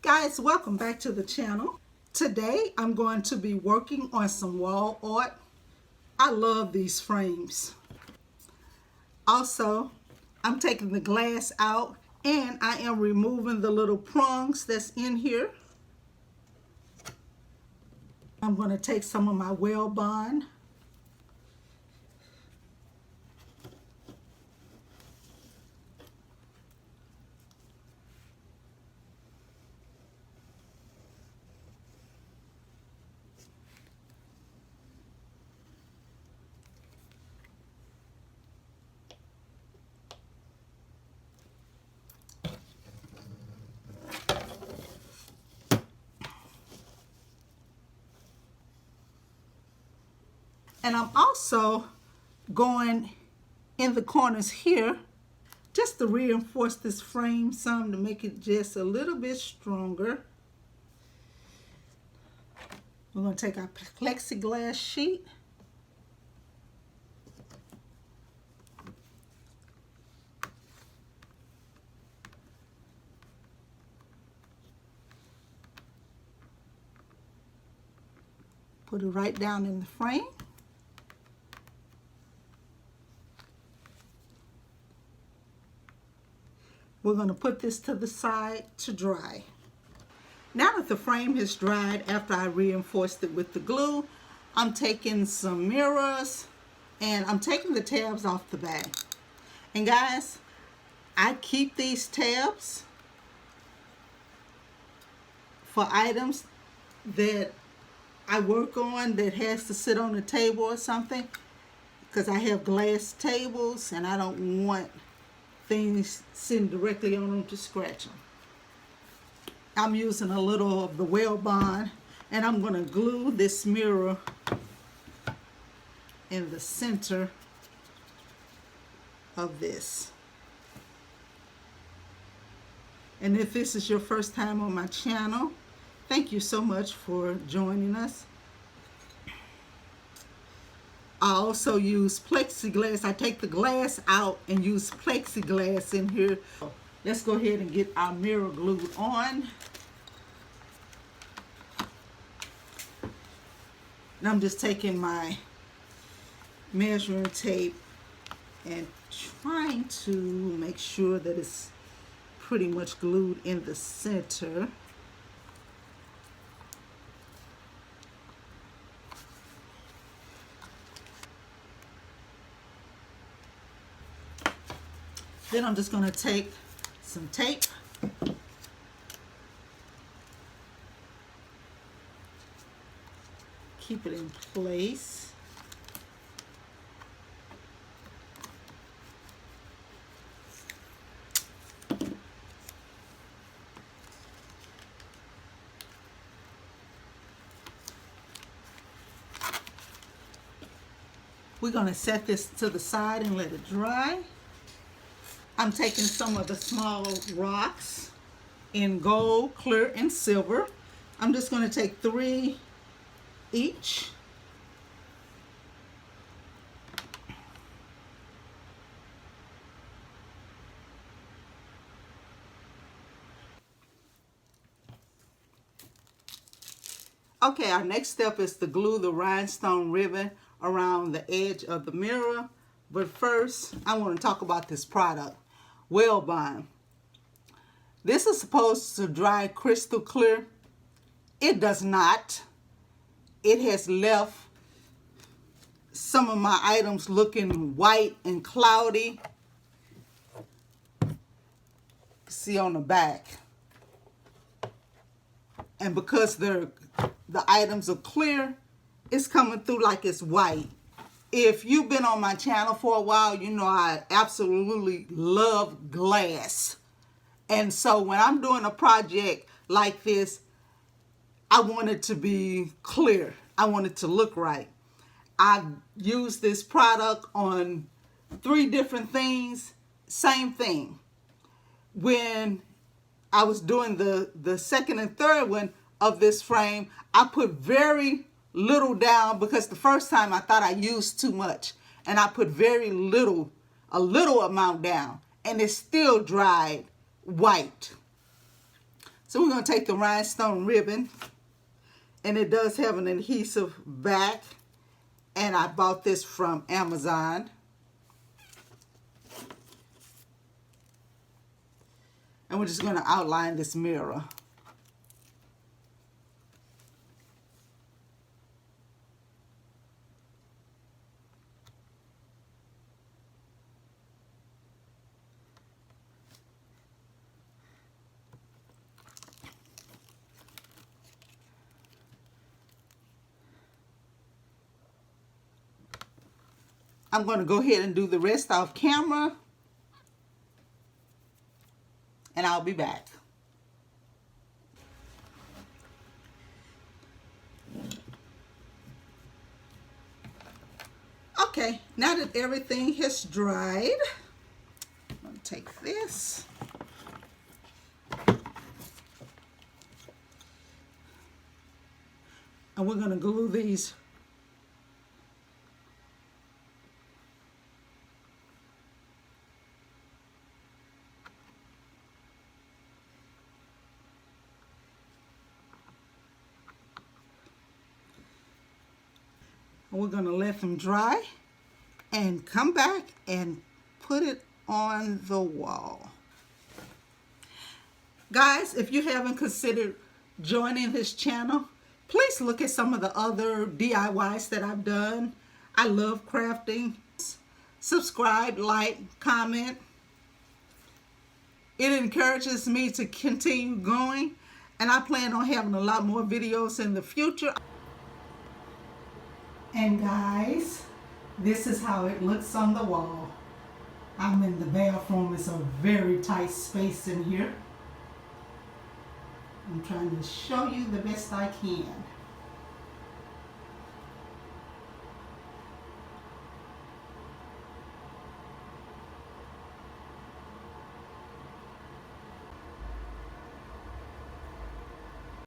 Guys, welcome back to the channel. Today I'm going to be working on some wall art. I love these frames. Also, I'm taking the glass out and I am removing the little prongs that's in here. I'm going to take some of my well bond. And I'm also going in the corners here just to reinforce this frame some to make it just a little bit stronger. We're going to take our plexiglass sheet. Put it right down in the frame. We're going to put this to the side to dry. Now that the frame has dried after I reinforced it with the glue, I'm taking some mirrors and I'm taking the tabs off the back. And guys, I keep these tabs for items that I work on that has to sit on a table or something, because I have glass tables and I don't want things sitting directly on them to scratch them. I'm using a little of the well bond and I'm going to glue this mirror in the center of this. And if this is your first time on my channel, thank you so much for joining us. I also use plexiglass. I take the glass out and use plexiglass in here. Let's go ahead and get our mirror glued on. And I'm just taking my measuring tape and trying to make sure that it's pretty much glued in the center. Then I'm just going to take some tape, keep it in place. We're going to set this to the side and let it dry. I'm taking some of the small rocks in gold, clear, and silver. I'm just going to take 3 each. Okay, our next step is to glue the rhinestone ribbon around the edge of the mirror. But first, I want to talk about this product, Well Bond. This is supposed to dry crystal clear. It does not. It has left some of my items looking white and cloudy. See on the back. And because the items are clear, it's coming through like it's white. If you've been on my channel for a while, you know I absolutely love glass. And so when I'm doing a project like this, I want it to be clear. I want it to look right. I've used this product on 3 different things, same thing. When I was doing the second and third one of this frame, I put very little down because the first time I thought I used too much, and I put very little, a little amount down, and it still dried white. So we're going to take the rhinestone ribbon, and it does have an adhesive back, and I bought this from Amazon. And we're just going to outline this mirror. I'm going to go ahead and do the rest off camera, and I'll be back. Okay, now that everything has dried, I'm going to take this. And we're going to glue these we're going to let them dry and come back and put it on the wall. Guys, if you haven't considered joining this channel, please look at some of the other DIYs that I've done. I love crafting. Subscribe, like, comment. It encourages me to continue going, and I plan on having a lot more videos in the future. And guys, this is how it looks on the wall. I'm in the bathroom. It's a very tight space in here. I'm trying to show you the best I can.